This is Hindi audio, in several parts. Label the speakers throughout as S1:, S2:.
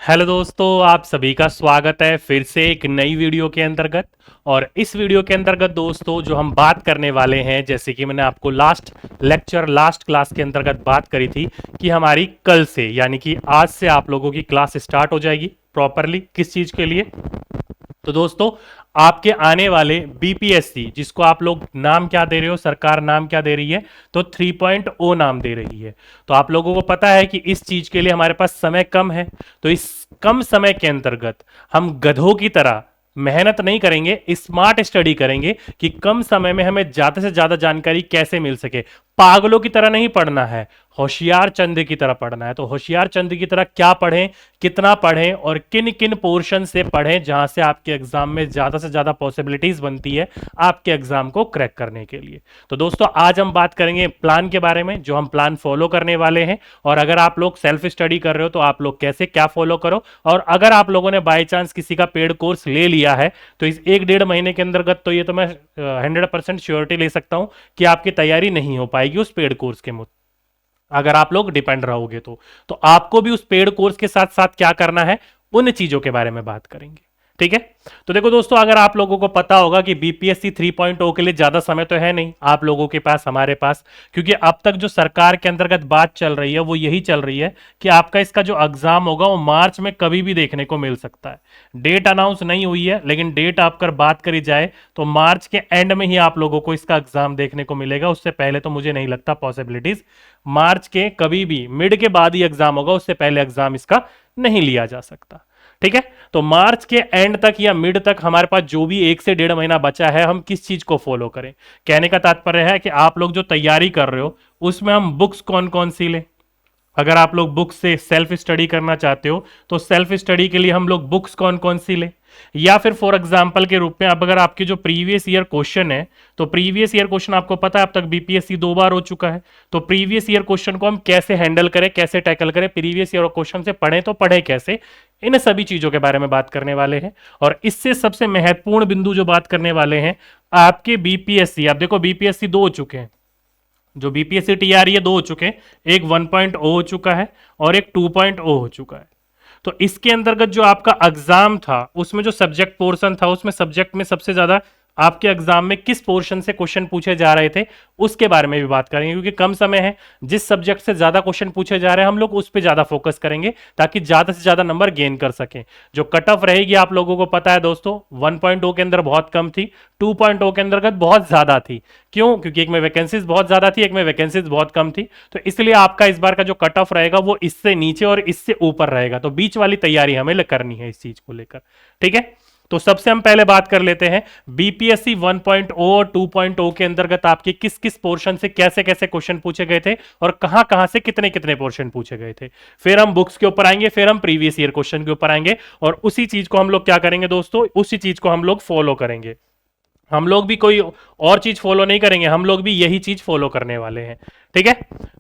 S1: हेलो दोस्तों, आप सभी का स्वागत है फिर से एक नई वीडियो के अंतर्गत। और इस वीडियो के अंतर्गत दोस्तों जो हम बात करने वाले हैं, जैसे कि मैंने आपको लास्ट क्लास के अंतर्गत बात करी थी कि हमारी कल से यानी कि आज से आप लोगों की क्लास स्टार्ट हो जाएगी प्रॉपरली। किस चीज़ के लिए? तो दोस्तों आपके आने वाले बीपीएससी, जिसको आप लोग नाम क्या दे रहे हो, सरकार नाम क्या दे रही है? तो 3.0 नाम दे रही है। तो आप लोगों को पता है कि इस चीज के लिए हमारे पास समय कम है। तो इस कम समय के अंतर्गत हम गधों की तरह मेहनत नहीं करेंगे, स्मार्ट स्टडी करेंगे कि कम समय में हमें ज्यादा से ज्यादा जानकारी कैसे मिल सके। पागलों की तरह नहीं पढ़ना है, होशियार चंद की तरह पढ़ना है। तो होशियार चंद की तरह क्या पढ़ें, कितना पढ़ें और किन किन पोर्शन से पढ़ें जहां से आपके एग्जाम में ज्यादा से ज्यादा पॉसिबिलिटीज बनती है आपके एग्जाम को क्रैक करने के लिए। तो दोस्तों आज हम बात करेंगे प्लान के बारे में, जो हम प्लान फॉलो करने वाले हैं। और अगर आप लोग सेल्फ स्टडी कर रहे हो तो आप लोग कैसे क्या फॉलो करो, और अगर आप लोगों ने बाई चांस किसी का पेड कोर्स ले लिया है तो इस 1-1.5 महीने के अंतर्गत तो ये तो मैं 100% श्योरिटी ले सकता हूं कि आपकी तैयारी नहीं हो पाएगी उस पेड कोर्स के मुताबिक। अगर आप लोग डिपेंड रहोगे तो आपको भी उस पेड कोर्स के साथ साथ क्या करना है, उन चीजों के बारे में बात करेंगे। ठीक है? तो देखो दोस्तों, अगर आप लोगों को पता होगा कि बीपीएससी 3.0 के लिए ज्यादा समय तो है नहीं आप लोगों के पास, हमारे पास, क्योंकि अब तक जो सरकार के अंतर्गत बात चल रही है वो यही चल रही है कि आपका इसका जो एग्जाम होगा वो मार्च में कभी भी देखने को मिल सकता है। डेट अनाउंस नहीं हुई है, लेकिन डेट आपकर बात करी जाए तो मार्च के एंड में ही आप लोगों को इसका एग्जाम देखने को मिलेगा। उससे पहले तो मुझे नहीं लगता पॉसिबिलिटीज। मार्च के कभी भी मिड के बाद ही एग्जाम होगा, उससे पहले एग्जाम इसका नहीं लिया जा सकता। ठीक है? तो मार्च के एंड तक या मिड तक हमारे पास जो भी 1 से 1.5 महीना बचा है, हम किस चीज को फॉलो करें? कहने का तात्पर्य है कि आप लोग जो तैयारी कर रहे हो उसमें हम बुक्स कौन कौन सी लें। अगर आप लोग बुक्स से सेल्फ स्टडी करना चाहते हो तो सेल्फ स्टडी के लिए हम लोग बुक्स कौन कौन सी लें? या फिर फॉर एग्जाम्पल के रूप में, अब अगर आपके जो प्रीवियस ईयर क्वेश्चन है, तो प्रीवियस ईयर क्वेश्चन आपको पता है अब तक बीपीएससी 2 बार हो चुका है। तो प्रीवियस ईयर क्वेश्चन को हम कैसे हैंडल करें, कैसे टैकल करें, प्रीवियस ईयर क्वेश्चन से पढ़ें तो पढ़े कैसे, इन सभी चीजों के बारे में बात करने वाले हैं। और इससे सबसे महत्वपूर्ण बिंदु जो बात करने वाले हैं, आपके बीपीएससी, आप देखो बीपीएससी 2 हो चुके हैं, जो बीपीएससी टीआरई है 2 हो चुके हैं, एक 1.0 हो चुका है और एक 2.0 हो चुका है। तो इसके अंतर्गत जो आपका एग्जाम था उसमें जो सब्जेक्ट पोर्शन था, उसमें सब्जेक्ट में सबसे ज्यादा आपके एग्जाम में किस पोर्शन से क्वेश्चन पूछे जा रहे थे उसके बारे में भी बात करेंगे, क्योंकि कम समय है। जिस सब्जेक्ट से ज्यादा क्वेश्चन पूछे जा रहे हैं हम लोग उस पर ज्यादा फोकस करेंगे ताकि ज्यादा से ज्यादा नंबर गेन कर सकें। जो कट ऑफ रहेगी आप लोगों को पता है दोस्तों, 1.0 के अंदर बहुत कम थी, 2.0 के अंतर्गत बहुत ज्यादा थी। क्यों? क्योंकि एक में वैकेंसीज बहुत ज्यादा थी, एक में वैकेंसीज बहुत कम थी। तो इसलिए आपका इस बार का जो कट ऑफ रहेगा वो इससे नीचे और इससे ऊपर रहेगा। तो बीच वाली तैयारी हमें करनी है इस चीज को लेकर। ठीक है? तो सबसे हम पहले बात कर लेते हैं बीपीएससी 1.0 और 2.0 के अंतर्गत आपके किस किस पोर्शन से कैसे कैसे क्वेश्चन पूछे गए थे और कहां कहां से कितने कितने पोर्शन पूछे गए थे। फिर हम बुक्स के ऊपर आएंगे, फिर हम प्रीवियस ईयर क्वेश्चन के ऊपर आएंगे, और उसी चीज को हम लोग क्या करेंगे दोस्तों, उसी चीज को हम लोग फॉलो करेंगे। हम लोग भी कोई और चीज फॉलो नहीं करेंगे, हम लोग भी यही चीज फॉलो करने वाले हैं। ठीक है?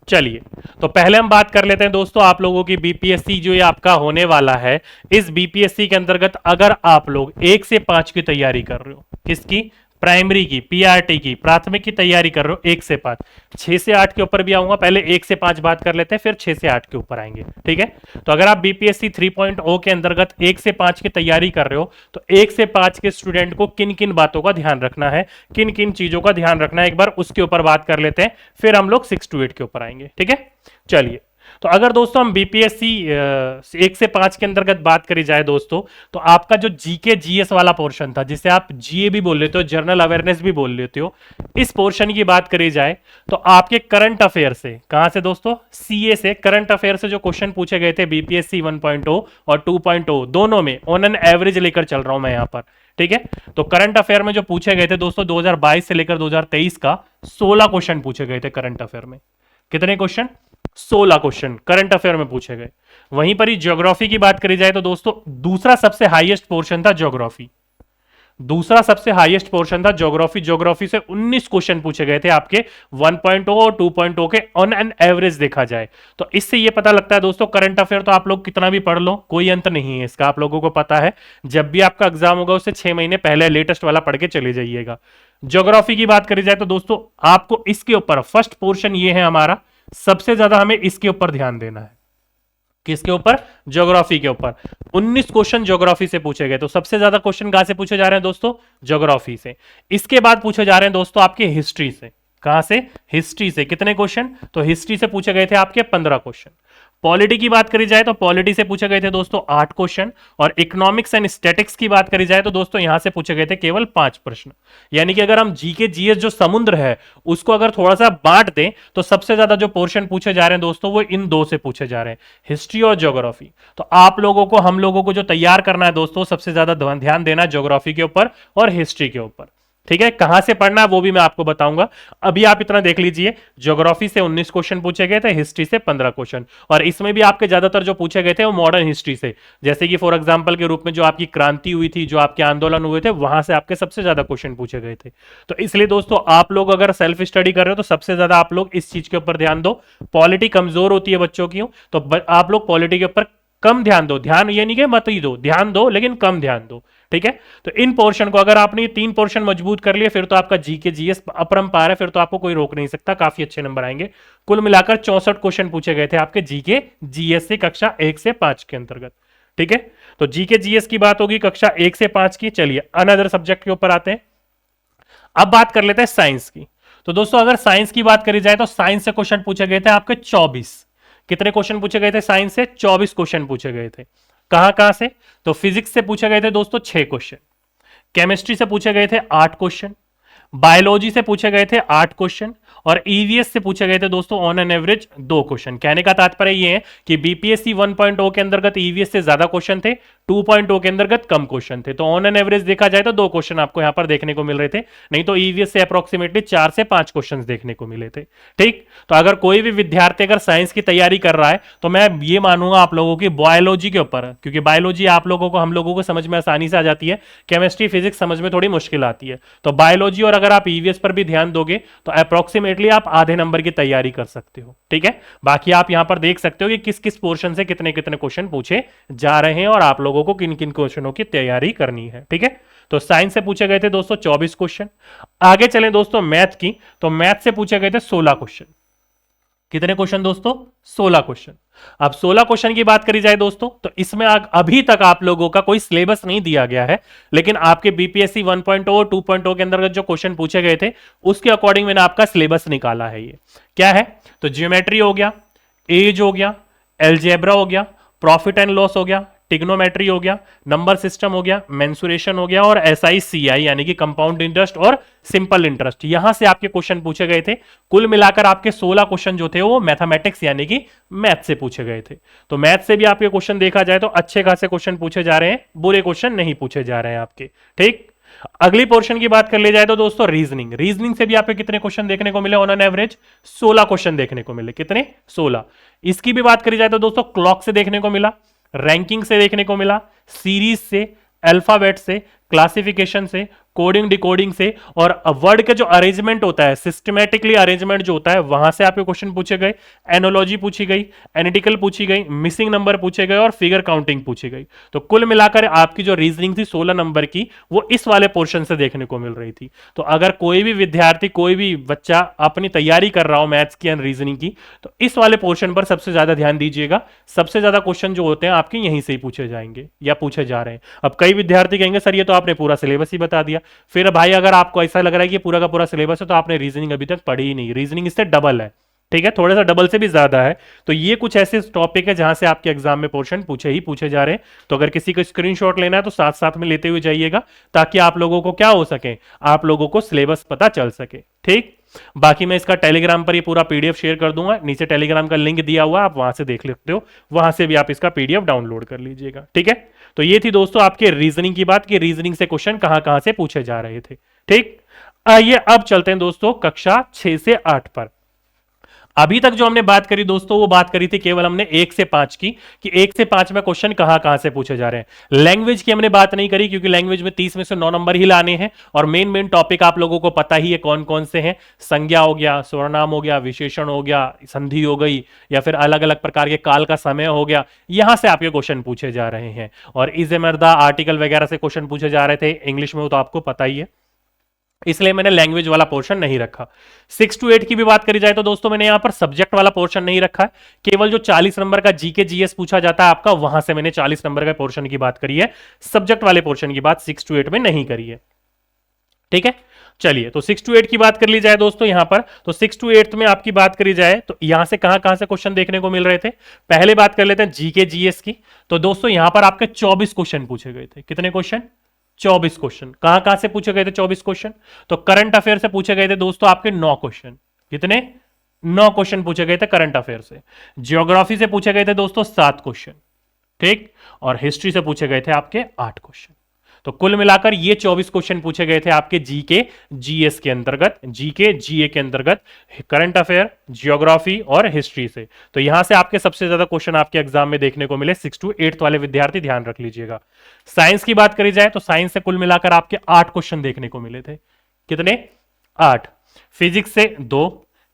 S1: चलिए, तो पहले हम बात कर लेते हैं दोस्तों आप लोगों की बीपीएससी जो ये आपका होने वाला है। इस बीपीएससी के अंतर्गत अगर आप लोग 1 से 5 की तैयारी कर रहे हो, किसकी? प्राइमरी की, पीआरटी की, प्राथमिक की तैयारी कर रहे हो 1 से 5, 6 से 8 के ऊपर भी आऊंगा, पहले 1 से 5 बात कर लेते हैं, फिर 6 से 8 के ऊपर आएंगे। ठीक है? तो अगर आप बीपीएससी 3.0 के अंतर्गत 1 से 5 की तैयारी कर रहे हो तो 1 से 5 के स्टूडेंट को किन किन बातों का ध्यान रखना है, किन किन चीजों का ध्यान रखना है, एक बार उसके ऊपर बात कर लेते हैं, फिर हम लोग 6 to 8 के ऊपर आएंगे। ठीक है? चलिए, तो अगर दोस्तों हम बीपीएससी 1 से 5 के अंतर्गत बात करी जाए दोस्तों, तो आपका जो जीके जीएस वाला पोर्शन था, जिसे आप जीए भी बोल लेते हो, जनरल अवेयरनेस भी बोल लेते हो, इस पोर्शन की बात करी जाए तो आपके करंट अफेयर से, कहां से दोस्तों? सीए से, करंट अफेयर से जो क्वेश्चन पूछे गए थे बीपीएससी 1.0 और 2.0 दोनों में, ऑन एन एवरेज लेकर चल रहा हूं मैं यहां पर। ठीक है? तो करंट अफेयर में जो पूछे गए थे दोस्तों 2022 से लेकर 2023 का 16 क्वेश्चन पूछे गए थे करंट अफेयर में। कितने क्वेश्चन? 16 क्वेश्चन करंट अफेयर में पूछे गए। वहीं पर ही ज्योग्राफी की बात करी जाए तो दोस्तों दूसरा सबसे हाईएस्ट पोर्शन था ज्योग्राफी, दूसरा सबसे हाईएस्ट पोर्शन था ज्योग्राफी। ज्योग्राफी से 19 क्वेश्चन पूछे गए थे आपके 1.0 और 2.0 के ऑन एन एवरेज देखा जाए। तो इससे यह पता लगता है दोस्तों, करंट अफेयर तो आप लोग कितना भी पढ़ लो कोई अंत नहीं है इसका, आप लोगों को पता है। जब भी आपका एग्जाम होगा उससे 6 महीने पहले लेटेस्ट वाला पढ़ के चले जाइएगा। ज्योग्राफी की बात करी जाए तो दोस्तों आपको इसके ऊपर फर्स्ट पोर्शन ये है हमारा, सबसे ज्यादा हमें इसके ऊपर ध्यान देना है। किसके ऊपर? ज्योग्राफी के ऊपर। 19 क्वेश्चन ज्योग्राफी से पूछे गए। तो सबसे ज्यादा क्वेश्चन कहां से पूछे जा रहे हैं दोस्तों? ज्योग्राफी से। इसके बाद पूछे जा रहे हैं दोस्तों आपके हिस्ट्री से। कहां से? हिस्ट्री से। कितने क्वेश्चन? तो हिस्ट्री से पूछे गए थे आपके 15 क्वेश्चन। पॉलिटी की बात करी जाए तो पॉलिटी से पूछे गए थे दोस्तों 8 क्वेश्चन, और इकोनॉमिक्स एंड स्टैटिक्स की बात करी जाए तो दोस्तों यहां से पूछे गए थे केवल 5 प्रश्न। यानी कि अगर हम जीके जीएस जो समुद्र है उसको अगर थोड़ा सा बांट दें तो सबसे ज्यादा जो पोर्शन पूछे जा रहे हैं दोस्तों वो इन दो से पूछे जा रहे हैं, हिस्ट्री और ज्योग्राफी। तो आप लोगों को, हम लोगों को जो तैयार करना है दोस्तों, सबसे ज्यादा ध्यान देना है ज्योग्राफी के ऊपर और हिस्ट्री के ऊपर। ठीक है, कहां से पढ़ना है वो भी मैं आपको बताऊंगा। अभी आप इतना देख लीजिए, ज्योग्राफी से 19 क्वेश्चन पूछे गए थे, हिस्ट्री से 15 क्वेश्चन, और इसमें भी आपके ज्यादातर जो पूछे गए थे वो मॉडर्न हिस्ट्री से। जैसे कि फॉर एग्जांपल के रूप में जो आपकी क्रांति हुई थी, जो आपके आंदोलन हुए थे, वहां से आपके सबसे ज्यादा क्वेश्चन पूछे गए थे। तो इसलिए दोस्तों आप लोग अगर सेल्फ स्टडी कर रहे हो तो सबसे ज्यादा आप लोग इस चीज के ऊपर ध्यान दो। पॉलिटी कमजोर होती है बच्चों की, तो आप लोग पॉलिटी के ऊपर कम ध्यान दो। ध्यान ये नहीं कि मत ही दो, ध्यान दो लेकिन कम ध्यान दो। ठीक है, तो इन पोर्शन को अगर आपने ये 3 पोर्शन मजबूत कर लिए फिर तो आपका जीके जीएस अपरंपार है, फिर तो आपको कोई रोक नहीं सकता, काफी अच्छे नंबर आएंगे। कुल मिलाकर 64 क्वेश्चन पूछे गए थे आपके जीके जीएस से कक्षा 1 से 5 के अंतर्गत। ठीक है, तो जीके जीएस की बात होगी कक्षा 1 से 5 की। चलिए अनदर सब्जेक्ट के ऊपर आते हैं। अब बात कर लेते हैं साइंस की। तो दोस्तों अगर साइंस की बात करी जाए तो साइंस से क्वेश्चन पूछे गए थे आपके 24। कितने क्वेश्चन पूछे गए थे साइंस से? 24 क्वेश्चन पूछे गए थे। कहां कहां से? तो फिजिक्स से पूछे गए थे दोस्तों 6 क्वेश्चन, केमिस्ट्री से पूछे गए थे 8 क्वेश्चन, बायोलॉजी से पूछे गए थे 8 क्वेश्चन, और ईवीएस से पूछे गए थे दोस्तों ऑन एन एवरेज 2 क्वेश्चन। कहने का तात्पर्य ये है कि बीपीएससी 1.0 के अंतर्गत ईवीएस से ज्यादा क्वेश्चन थे, 2.0 के अंतर्गत कम क्वेश्चन थे। तो ऑन एन एवरेज देखा जाए तो 2 क्वेश्चन आपको यहां पर देखने को मिल रहे थे, नहीं तो ईवीएस से अप्रोक्सीमेटली 4 से 5 क्वेश्चन देखने को मिले थे। ठीक, तो अगर कोई भी विद्यार्थी अगर साइंस की तैयारी कर रहा है तो मैं ये मानूंगा आप लोगों की बायोलॉजी के ऊपर, क्योंकि बायोलॉजी आप लोगों को, हम लोगों को समझ में आसानी से आ जाती है, केमिस्ट्री फिजिक्स समझ में थोड़ी मुश्किल आती है। तो बायोलॉजी और अगर आप ईवीएस पर भी ध्यान दोगे तो अप्रोक्सीमेटली आप आधे नंबर की तैयारी कर सकते हो। ठीक है, बाकी आप यहां पर देख सकते हो कि किस किस पोर्शन से कितने कितने क्वेश्चन पूछे जा रहे हैं और आप लोगों को किन किन क्वेश्चनों की तैयारी करनी है। ठीक है, तो साइंस से पूछे गए थे दोस्तों 24 क्वेश्चन। आगे चलें दोस्तों मैथ की, तो मैथ से पूछे गए थे 16 क्वेश्चन। कितने क्वेश्चन दोस्तों? 16 क्वेश्चन। अब 16 क्वेश्चन की बात करी जाए दोस्तों तो इसमें अभी तक आप लोगों का कोई सिलेबस नहीं दिया गया है, लेकिन आपके बीपीएससी 1.0 और 2.0 के अंतर्गत जो क्वेश्चन पूछे गए थे उसके अकॉर्डिंग मैंने आपका सिलेबस निकाला है। ये क्या है? तो ज्योमेट्री हो गया, एज हो गया, एलजेब्रा हो गया, प्रॉफिट एंड लॉस हो गया, टिग्नोमेट्री हो गया, नंबर सिस्टम हो गया, मेंसुरेशन हो गया, और एसआईसीआई यानी कि कंपाउंड इंटरेस्ट और सिंपल इंटरेस्ट, यहां से आपके क्वेश्चन पूछे गए थे। कुल मिलाकर आपके 16 क्वेश्चन जो थे वो मैथमेटिक्स यानी कि मैथ से पूछे गए थे। तो मैथ से भी आपके क्वेश्चन देखा जाए तो अच्छे खासे क्वेश्चन पूछे जा रहे हैं, बुरे क्वेश्चन नहीं पूछे जा रहे हैं आपके। ठीक, अगली पोर्शन की बात कर ले जाए तो दोस्तों रीजनिंग। रीजनिंग से भी आपको कितने क्वेश्चन देखने को मिले? ऑन एन एवरेज 16 क्वेश्चन देखने को मिले। कितने? 16। इसकी भी बात करी जाए तो दोस्तों क्लॉक से देखने को मिला, रैंकिंग से देखने को मिला, सीरीज से, अल्फाबेट से, क्लासिफिकेशन से, कोडिंग डिकोडिंग से, और वर्ड का जो अरेंजमेंट होता है, सिस्टमेटिकली अरेंजमेंट जो होता है, वहां से आपके क्वेश्चन पूछे गए, एनोलॉजी पूछी गई, एनालिटिकल पूछी गई, मिसिंग नंबर पूछे गए और फिगर काउंटिंग पूछी गई। तो कुल मिलाकर आपकी जो रीजनिंग थी 16 नंबर की, वो इस वाले पोर्शन से देखने को मिल रही थी। तो अगर कोई भी विद्यार्थी, कोई भी बच्चा अपनी तैयारी कर रहा हो मैथ्स की एंड रीजनिंग की, तो इस वाले पोर्शन पर सबसे ज्यादा ध्यान दीजिएगा। सबसे ज्यादा क्वेश्चन जो होते हैं आपके यहीं से ही पूछे जाएंगे या पूछे जा रहे हैं। अब कई विद्यार्थी कहेंगे सर ये तो आपने पूरा सिलेबस ही बता दिया। फिर भाई अगर आपको ऐसा लग रहा है कि पूरा का पूरा सिलेबस है तो आपने रीजनिंग अभी तक पढ़ी ही नहीं। रीजनिंग इससे डबल है, ठीक है, थोड़ा सा डबल से भी ज्यादा है। तो ये कुछ ऐसे टॉपिक है जहां से आपके एग्जाम में पोर्शन पूछे ही पूछे जा रहे हैं। तो अगर किसी को स्क्रीनशॉट लेना है तो साथ साथ में लेते हुए जाइएगा, ताकि आप लोगों को क्या हो सके, आप लोगों को सिलेबस पता चल सके। ठीक, बाकी मैं इसका टेलीग्राम पर ये पूरा पीडीएफ शेयर कर दूंगा, नीचे टेलीग्राम का लिंक दिया हुआ है, आप वहां से देख सकते हो, वहां से भी आप इसका पीडीएफ डाउनलोड कर लीजिएगा। ठीक है, तो ये थी दोस्तों आपके रीजनिंग की बात कि रीजनिंग से क्वेश्चन कहां कहां से पूछे जा रहे थे। ठीक, आइए अब चलते हैं दोस्तों कक्षा 6 से 8 पर। अभी तक जो हमने बात करी दोस्तों वो बात करी थी केवल हमने 1 से 5 की, कि 1 से 5 में क्वेश्चन कहां कहां से पूछे जा रहे हैं। लैंग्वेज की हमने बात नहीं करी, क्योंकि लैंग्वेज में 30 में से 9 नंबर ही लाने हैं, और मेन टॉपिक आप लोगों को पता ही है कौन कौन से हैं। संज्ञा हो गया, सर्वनाम हो गया, विशेषण हो गया, संधि हो गई, या फिर अलग अलग प्रकार के काल का समय हो गया, यहां से आपके क्वेश्चन पूछे जा रहे हैं। और इज ए मर्दा, आर्टिकल वगैरह से क्वेश्चन पूछे जा रहे थे इंग्लिश में, वो तो आपको पता ही है। इसलिए मैंने लैंग्वेज वाला पोर्शन नहीं रखा। 6 to 8 की भी बात करी जाए तो दोस्तों मैंने यहां पर सब्जेक्ट वाला पोर्शन नहीं रखा है। केवल जो 40 नंबर का जीके जीएस पूछा जाता है आपका, वहां से मैंने 40 नंबर का पोर्शन की बात करी है। सब्जेक्ट वाले पोर्शन की बात 6 to 8 में नहीं करी है। ठीक है, चलिए तो 6 to 8 की बात कर ली जाए दोस्तों यहां पर, तो 6 to 8 में आपकी बात करी जाए तो यहां से कहां कहां से क्वेश्चन देखने को मिल रहे थे। पहले बात कर लेते हैं जीके जीएस की। तो दोस्तों यहां पर आपके 24 क्वेश्चन पूछे गए थे। कितने क्वेश्चन? 24 क्वेश्न। कहां कहां से पूछे गए थे 24 क्वेश्चन? तो करंट अफेयर से पूछे गए थे दोस्तों आपके 9 क्वेश्चन। कितने? 9 क्वेश्चन पूछे गए थे करंट अफेयर से। ज्योग्राफी से पूछे गए थे दोस्तों 7 क्वेश्चन। ठीक, और हिस्ट्री से पूछे गए थे आपके 8 क्वेश्चन। तो कुल मिलाकर ये 24 क्वेश्चन पूछे गए थे आपके जीके जीएस के अंतर्गत, जीके जीए के अंतर्गत, करंट अफेयर, जियोग्राफी और हिस्ट्री से। तो यहां से आपके सबसे ज्यादा क्वेश्चन आपके एग्जाम में देखने को मिले। 6 to 8 वाले विद्यार्थी ध्यान रख लीजिएगा। साइंस की बात करी जाए तो साइंस से कुल मिलाकर आपके 8 क्वेश्चन देखने को मिले थे। कितने? 8। फिजिक्स से 2,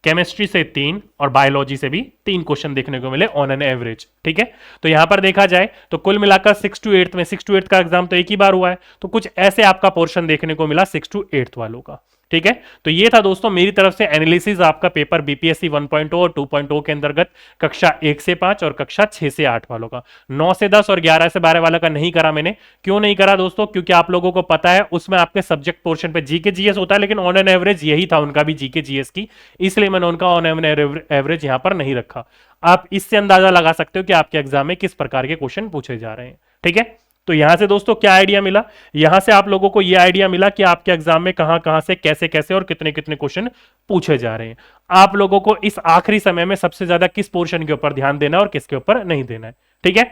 S1: केमिस्ट्री से 3 और बायोलॉजी से भी 3 क्वेश्चन देखने को मिले ऑन एन एवरेज। ठीक है, तो यहां पर देखा जाए तो कुल मिलाकर 6 to 8 में, 6 to 8 का एग्जाम तो एक ही बार हुआ है, तो कुछ ऐसे आपका पोर्शन देखने को मिला 6 to 8 वालों का। ठीक है, तो ये था दोस्तों मेरी तरफ से एनालिसिस आपका पेपर बीपीएससी 1.0 और 2.0 के अंतर्गत कक्षा 1 से 5 और कक्षा 6 से 8 वालों का। 9 से 10 और 11 से 12 वाला का नहीं करा मैंने। क्यों नहीं करा दोस्तों? क्योंकि आप लोगों को पता है उसमें आपके सब्जेक्ट पोर्शन पे जीके जीएस होता है, लेकिन ऑन एन एवरेज यही था उनका भी जीके जीएस की, इसलिए मैंने उनका ऑन एन एवरेज यहां पर नहीं रखा। आप इससे अंदाजा लगा सकते हो कि आपके एग्जाम में किस प्रकार के क्वेश्चन पूछे जा रहे हैं। ठीक है, तो यहां से दोस्तों क्या आइडिया मिला? यहां से आप लोगों को यह आइडिया मिला कि आपके एग्जाम में कहां कहां से कैसे कैसे और कितने कितने क्वेश्चन पूछे जा रहे हैं। आप लोगों को इस आखिरी समय में सबसे ज्यादा किस पोर्शन के ऊपर ध्यान देना है और किसके ऊपर नहीं देना है। ठीक है,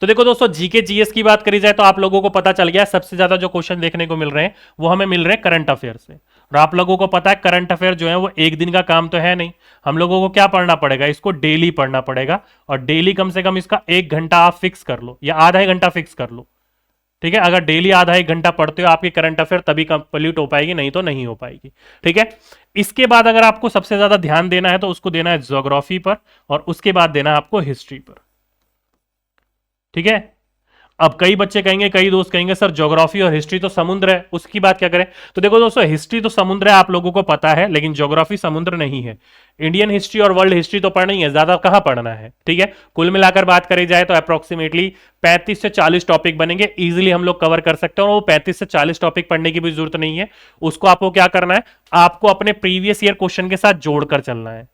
S1: तो देखो दोस्तों जीके जीएस की बात करी जाए तो आप लोगों को पता चल गया सबसे ज्यादा जो क्वेश्चन देखने को मिल रहे हैं वो हमें मिल रहे हैं करंट अफेयर से। और आप लोगों को पता है करंट अफेयर जो है वो एक दिन का काम तो है नहीं, हम लोगों को क्या पढ़ना पड़ेगा? इसको डेली पढ़ना पड़ेगा, और डेली कम से कम इसका 1 घंटा आप फिक्स कर लो या आधा 1 घंटा फिक्स कर लो। ठीक है, अगर डेली आधा 1 घंटा पढ़ते हो आपकी करंट अफेयर तभी कंप्लीट हो पाएगी, नहीं तो नहीं हो पाएगी। ठीक है, इसके बाद अगर आपको सबसे ज्यादा ध्यान देना है तो उसको देना है ज्योग्राफी पर, और उसके बाद देना है आपको हिस्ट्री पर। ठीक है, अब कई बच्चे कहेंगे, कई दोस्त कहेंगे सर ज्योग्राफी और हिस्ट्री तो समुद्र है, उसकी बात क्या करें? तो देखो दोस्तों हिस्ट्री तो समुद्र है, आप लोगों को पता है, लेकिन ज्योग्राफी समुद्र नहीं है। इंडियन हिस्ट्री और वर्ल्ड हिस्ट्री तो पढ़ना ही है, ज्यादा कहां पढ़ना है। ठीक है, कुल मिलाकर बात करी जाए तो अप्रोक्सीमेटली 35 से 40 टॉपिक बनेंगे, इजीली हम लोग कवर कर सकते हैं। और वो 35 से 40 टॉपिक पढ़ने की भी जरूरत नहीं है, उसको आपको क्या करना है? आपको अपने प्रीवियस ईयर क्वेश्चन के साथ जोड़कर चलना है।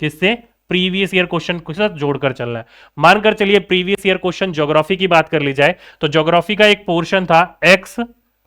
S1: किससे? प्रीवियस ईयर क्वेश्चन के साथ जोड़कर चलना है। मानकर चलिए प्रीवियस ईयर क्वेश्चन ज्योग्राफी की बात कर ली जाए तो ज्योग्राफी का एक पोर्शन था एक्स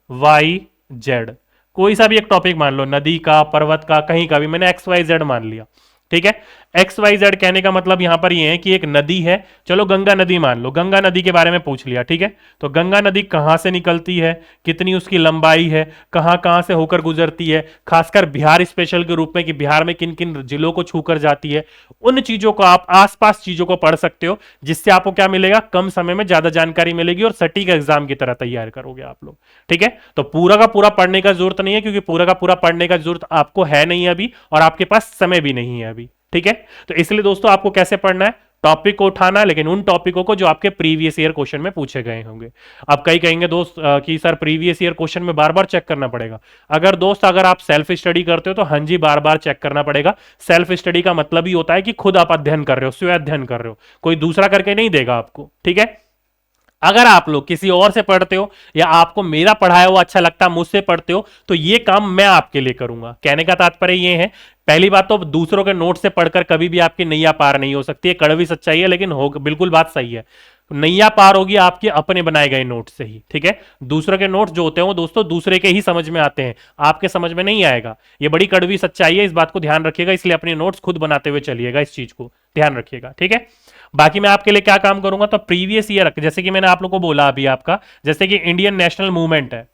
S1: वाई जेड, कोई सा भी एक टॉपिक मान लो, नदी का, पर्वत का, कहीं का भी, मैंने एक्स वाई जेड मान लिया। ठीक है, एक्स वाई जेड कहने का मतलब यहां पर ये है कि एक नदी है, चलो गंगा नदी मान लो, गंगा नदी के बारे में पूछ लिया। ठीक है, तो गंगा नदी कहां से निकलती है, कितनी उसकी लंबाई है, कहां कहां से होकर गुजरती है, खासकर बिहार स्पेशल के रूप में कि बिहार में किन किन जिलों को छूकर जाती है, उन चीजों को आप आसपास चीजों को पढ़ सकते हो, जिससे आपको क्या मिलेगा? कम समय में ज्यादा जानकारी मिलेगी और सटीक एग्जाम की तरह तैयार करोगे आप लोग। ठीक है, तो पूरा का पूरा पढ़ने का जरूरत नहीं है, क्योंकि पूरा का पूरा पढ़ने का जरूरत आपको है नहीं अभी, और आपके पास समय भी नहीं है अभी। ठीक है, तो इसलिए दोस्तों आपको कैसे पढ़ना है? टॉपिक को उठाना, लेकिन उन टॉपिकों को जो आपके प्रीवियस ईयर क्वेश्चन में पूछे गए होंगे। अब कई कहेंगे दोस्त कि सर प्रीवियस ईयर क्वेश्चन में बार बार चेक करना पड़ेगा। अगर आप सेल्फ स्टडी करते हो तो हाँ जी, बार बार चेक करना पड़ेगा। सेल्फ स्टडी का मतलब ही होता है कि खुद आप अध्ययन कर रहे हो, स्वयं अध्ययन कर रहे हो, कोई दूसरा करके नहीं देगा आपको। ठीक है, अगर आप लोग किसी और से पढ़ते हो या आपको मेरा पढ़ाया हुआ अच्छा लगता है, मुझसे पढ़ते हो, तो ये काम मैं आपके लिए करूंगा। कहने का तात्पर्य ये है, पहली बात तो दूसरों के नोट से पढ़कर कभी भी आपकी नैया पार नहीं हो सकती है, कड़वी सच्चाई है, लेकिन हो बिल्कुल बात सही है। नैया पार होगी आपके अपने बनाए गए नोट से ही। ठीक है, दूसरों के नोट जो होते हैं वो दोस्तों दूसरे के ही समझ में आते हैं, आपके समझ में नहीं आएगा। ये बड़ी कड़वी सच्चाई है, इस बात को ध्यान रखिएगा, इसलिए अपने नोट्स खुद बनाते हुए चलिएगा, इस चीज को ध्यान रखिएगा। ठीक है, बाकी मैं आपके लिए क्या काम करूंगा, तो प्रीवियस ईयर, जैसे कि मैंने आप लोगों को बोला अभी आपका, जैसे कि इंडियन नेशनल मूवमेंट है।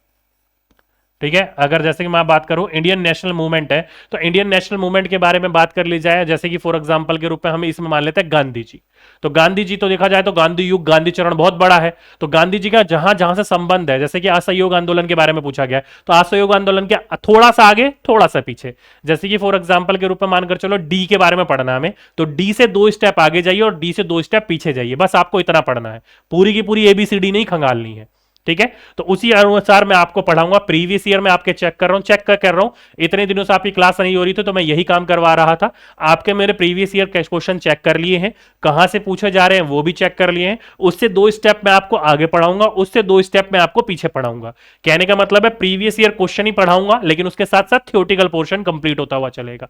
S1: ठीक है, अगर जैसे कि मैं बात करूं इंडियन नेशनल मूवमेंट है, तो इंडियन नेशनल मूवमेंट के बारे में बात कर ली जाए, जैसे कि फॉर एग्जांपल के रूप में हम इसमें मान लेते हैं गांधी जी। तो गांधी जी तो देखा जाए तो गांधी युग, गांधी चरण बहुत बड़ा है, तो गांधी जी का जहां जहां से संबंध है, जैसे कि असहयोग आंदोलन के बारे में पूछा गया है, तो असहयोग आंदोलन के थोड़ा सा आगे थोड़ा सा पीछे, जैसे कि फॉर एग्जाम्पल के रूप में मानकर चलो डी के बारे में पढ़ना हमें, तो डी से 2 स्टेप आगे जाइए और डी से 2 स्टेप पीछे जाइए, बस आपको इतना पढ़ना है, पूरी की पूरी एबीसीडी नहीं खंगालनी है। ठीक है। तो उसी अनुसार मैं आपको पढ़ाऊंगा। प्रीवियस ईयर में आपके चेक कर रहा हूं, कर रहा हूं। इतने दिनों से आपकी क्लास नहीं हो रही थी तो मैं यही काम करवा रहा था। आपके मेरे प्रीवियस ईयर क्वेश्चन चेक कर लिए हैं, कहां से पूछे जा रहे हैं वो भी चेक कर लिए हैं। उससे 2 स्टेप मैं आपको आगे पढ़ाऊंगा, उससे 2 स्टेप मैं आपको पीछे पढ़ाऊंगा। कहने का मतलब है प्रीवियस ईयर क्वेश्चन ही पढ़ाऊंगा, लेकिन उसके साथ साथ थियोरेटिकल पोर्शन कंप्लीट होता हुआ चलेगा।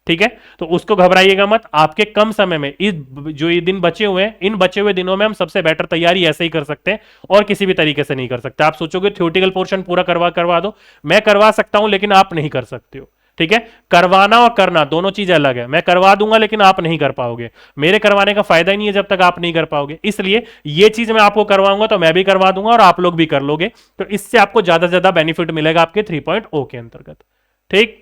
S1: ठीक है। तो उसको घबराइएगा मत। आपके कम समय में इस जो ये दिन बचे हुए हैं, इन बचे हुए दिनों में हम सबसे बेटर तैयारी ऐसे ही कर सकते हैं और किसी भी तरीके से नहीं कर सकते। आप सोचोगे थियोरेटिकल पोर्शन पूरा करवा दो, मैं करवा सकता हूं लेकिन आप नहीं कर सकते हो। ठीक है। करवाना और करना दोनों चीज अलग है। मैं करवा दूंगा लेकिन आप नहीं कर पाओगे। मेरे करवाने का फायदा ही नहीं है जब तक आप नहीं कर पाओगे। इसलिए ये चीज मैं आपको करवाऊंगा तो मैं भी करवा दूंगा और आप लोग भी कर लोगे, तो इससे आपको ज्यादा से ज्यादा बेनिफिट मिलेगा आपके 3.0 के अंतर्गत। ठीक।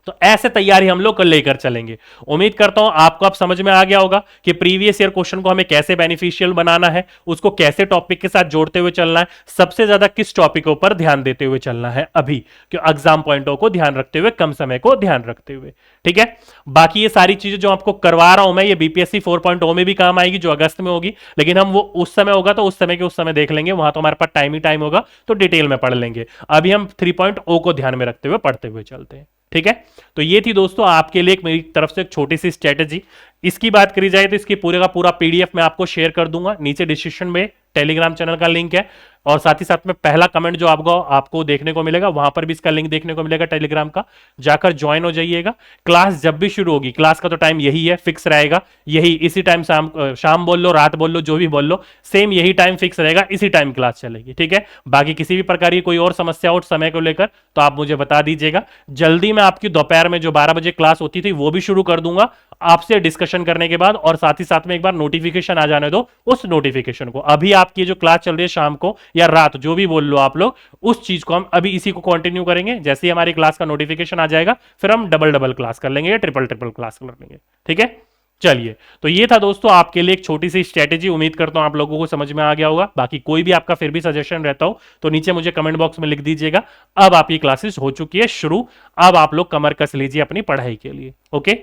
S1: तो ऐसे तैयारी हम लोग लेकर चलेंगे। उम्मीद करता हूं आपको अब समझ में आ गया होगा कि प्रीवियस ईयर क्वेश्चन को हमें कैसे बेनिफिशियल बनाना है, उसको कैसे टॉपिक के साथ जोड़ते हुए चलना है, सबसे ज्यादा किस टॉपिकों पर ध्यान देते हुए चलना है अभी, कि एग्जाम पॉइंटों को ध्यान रखते हुए, कम समय को ध्यान रखते हुए। ठीक है। बाकी ये सारी चीजें जो आपको करवा रहा हूं मैं, ये बीपीएससी 4.0 में भी काम आएगी जो अगस्त में होगी, लेकिन हम वो उस समय होगा तो उस समय के उस समय देख लेंगे, वहां तो हमारे पास टाइम ही टाइम होगा, तो डिटेल में पढ़ लेंगे। अभी हम 3.0 को ध्यान में रखते हुए पढ़ते हुए चलते हैं। ठीक है। तो ये थी दोस्तों आपके लिए मेरी तरफ से एक छोटी सी स्ट्रेटेजी। इसकी बात करी जाए तो इसकी पूरे का पूरा पीडीएफ मैं आपको शेयर कर दूंगा, नीचे डिस्क्रिप्शन में टेलीग्राम चैनल का लिंक है, और साथ ही साथ में पहला कमेंट जो आपको देखने को मिलेगा वहां पर भी इसका लिंक देखने को मिलेगा टेलीग्राम का, जाकर ज्वाइन हो जाइएगा। क्लास जब भी शुरू होगी, क्लास का तो टाइम यही है, फिक्स रहेगा यही, इसी टाइम शाम बोल लो, रात बोल लो, जो भी बोल लो, सेम यही टाइम फिक्स रहेगा, इसी टाइम क्लास चलेगी। ठीक है। बाकी किसी भी प्रकार की कोई और समस्या हो समय को लेकर तो आप मुझे बता दीजिएगा। जल्दी मैं आपकी दोपहर में जो 12 बजे क्लास होती थी वो भी शुरू कर दूंगा आपसे डिस्कशन करने के बाद, और साथ ही साथ में एक बार नोटिफिकेशन आ जाने दो उस नोटिफिकेशन को। अभी आपकी जो क्लास चल रही है शाम को या रात, जो भी बोल लो आप लोग, उस चीज को हम अभी इसी को कंटिन्यू करेंगे। जैसे ही हमारी क्लास का नोटिफिकेशन आ जाएगा फिर हम डबल डबल क्लास कर लेंगे या ट्रिपल ट्रिपल क्लास कर लेंगे। ठीक है। चलिए, तो ये था दोस्तों आपके लिए एक छोटी सी स्ट्रेटेजी। उम्मीद करता हूं आप लोगों को समझ में आ गया होगा। बाकी कोई भी आपका फिर भी सजेशन रहता हो तो नीचे मुझे कमेंट बॉक्स में लिख दीजिएगा। अब आपकी क्लासेस हो चुकी है शुरू, अब आप लोग कमर कस लीजिए अपनी पढ़ाई के लिए। ओके।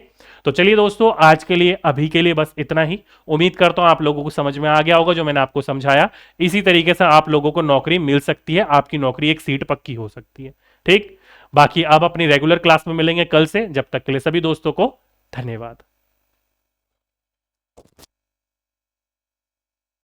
S1: तो चलिए दोस्तों, आज के लिए अभी के लिए बस इतना ही। उम्मीद करता हूं आप लोगों को समझ में आ गया होगा जो मैंने आपको समझाया। इसी तरीके से आप लोगों को नौकरी मिल सकती है, आपकी नौकरी एक सीट पक्की हो सकती है। ठीक। बाकी अब अपनी रेगुलर क्लास में मिलेंगे कल से। जब तक के लिए सभी दोस्तों को धन्यवाद।